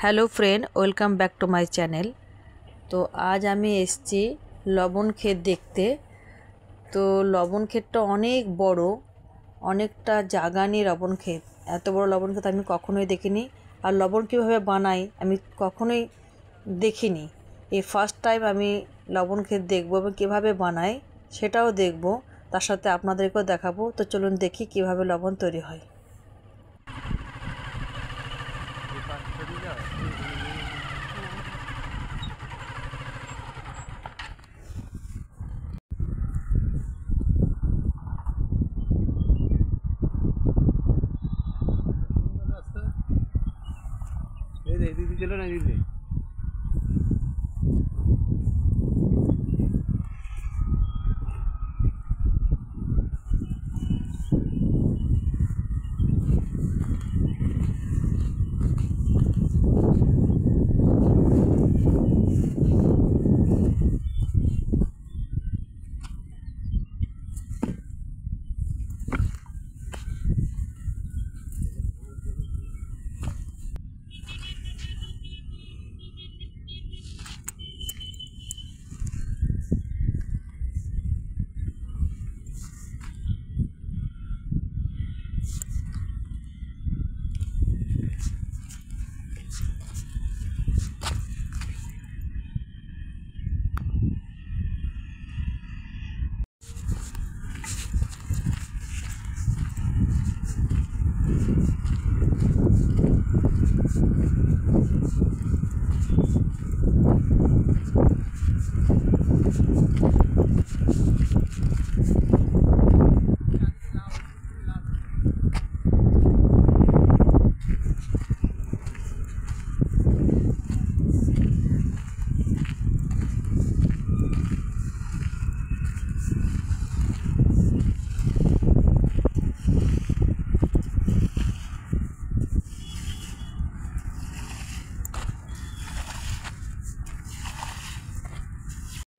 Hello friend, welcome back to my channel. তো আজ আমি এসেছি লবণ ক্ষেত দেখতে। তো লবণ ক্ষেতটা অনেক বড়, অনেকটা জায়গা নিয়ে লবণ ক্ষেত। এত বড় লবণ ক্ষেত আমি কখনোই দেখিনি। আর লবণ কীভাবে বানাই আমি কখনোই দেখিনি। এই ফার্স্ট টাইম আমি লবণ ক্ষেত দেখবো এবং কীভাবে বানাই সেটাও দেখব, তার সাথে আপনাদেরকেও দেখাবো। তো চলুন দেখি কীভাবে লবণ তৈরি হয়। चलो ना दीदी।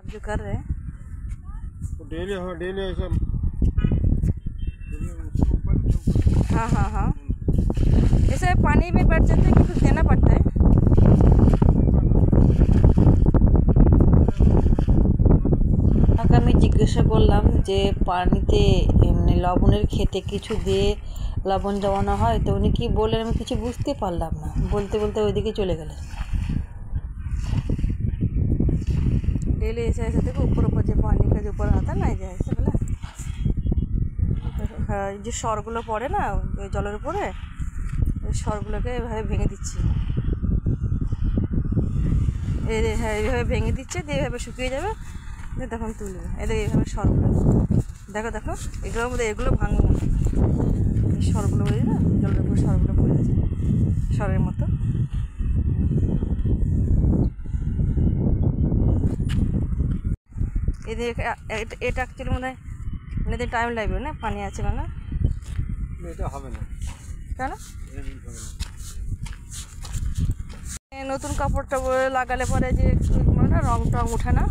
जो कर रहे हैं डेली ऐसा। हाँ हाँ हाँ, जैसे पानी में बैठ जाते हैं कि कुछ देना पड़ता है। ওনাকে আমি জিজ্ঞাসা করলাম যে পানিতে এমনি লবণের খেতে কিছু দিয়ে লবণ জমানো হয়, তো উনি কি বললেন আমি কিছু বুঝতে পারলাম না। বলতে বলতে ওইদিকে চলে গেলেন। डेली ऐसे ऐसे देखो ऊपर ऊपर जो पानी का जो ऊपर आता है ना, ये ऐसे बोला হ্যাঁ, যে সরগুলো পড়ে না ওই জলের উপরে, ওই সরগুলোকে এভাবে ভেঙে দিচ্ছি। হ্যাঁ, এইভাবে ভেঙে দিচ্ছে, দিয়ে এইভাবে শুকিয়ে যাবে, দিয়ে তখন তুলবে। এদের এইভাবে সরগুলো দেখো দেখো, এগুলোর মধ্যে এগুলো ভাঙবো না, এই সরগুলো বুঝি না, জলের উপরে সরগুলো পড়ে গেছে সরের মতো। এদের এটা অ্যাকচুয়ালি মনে হয় এদের টাইম লাগবে না, পানি আছে মানে এটা হবে না কেন। নতুন কাপড়টা লাগালে পরে যে মানে না রং টং ওঠে না।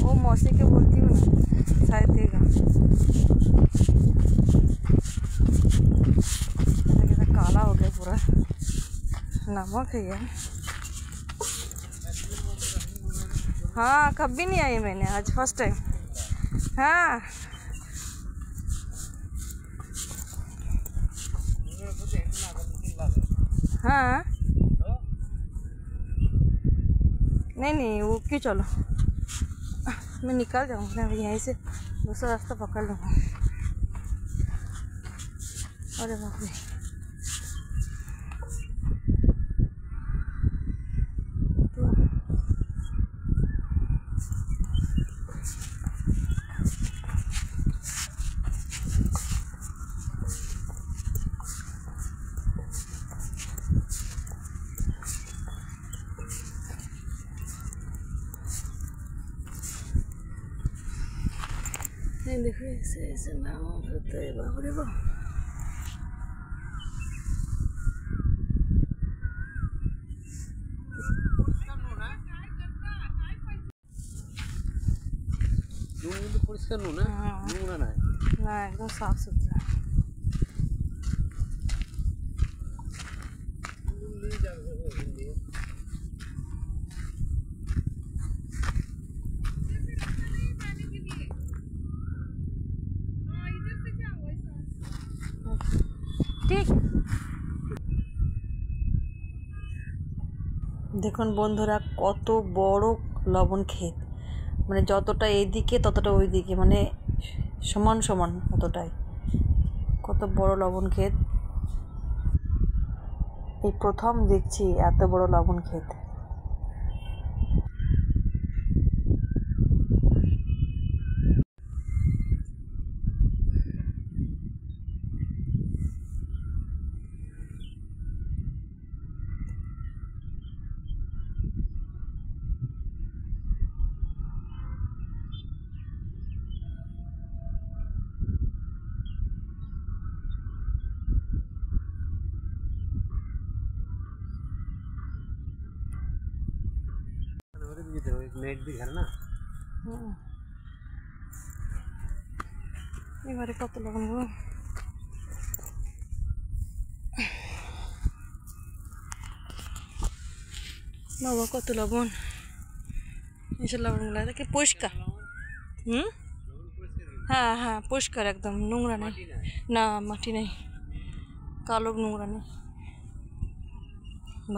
वो मौसी के बोलती हूँ ना, शायद देगा। कैसा काला हो गया पूरा, नमक है यार। हाँ, कभी नहीं आई मैंने, आज फर्स्ट टाइम। हाँ हाँ, नहीं नहीं वो क्यों, चलो मैं निकल जाऊँगा, मैं यहीं से दूसरा रास्ता पकड़ लूँगा। अरे बाप रे, देखो ऐसे ऐसे नाम होता है, बाप रे बाप। পরিষ্কার নোংরা নোংরা নাই, না একদম সাফ সুতরা। দেখুন বন্ধুরা, কত বড় লবণ ক্ষেত, মানে যতটা এইদিকে ততটা ওইদিকে, মানে সমান সমান অতটাই। কত বড় লবণ ক্ষেত, এই প্রথম দেখছি এত বড় লবণ ক্ষেত। নেট দিয়ে ঘেরে না। এবারে কত লবণ গো, বাবা কত লবণ। এসব লবণগুলো দেখে পরিষ্কার। হ্যাঁ হ্যাঁ, পরিষ্কার একদম, নোংরা নেই। না মাটি নেই, কালো নোংরা নেই,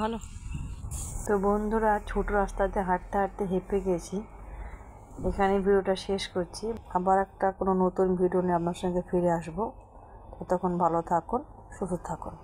ভালো। তো বন্ধুরা, ছোট রাস্তাতে হাঁটতে হাঁটতে হেঁপে গেছি, এখানে ভিডিওটা শেষ করছি। আবার একটা কোনো নতুন ভিডিও নিয়ে আপনার সঙ্গে ফিরে আসবো। ততক্ষণ ভালো থাকুন, সুস্থ থাকুন।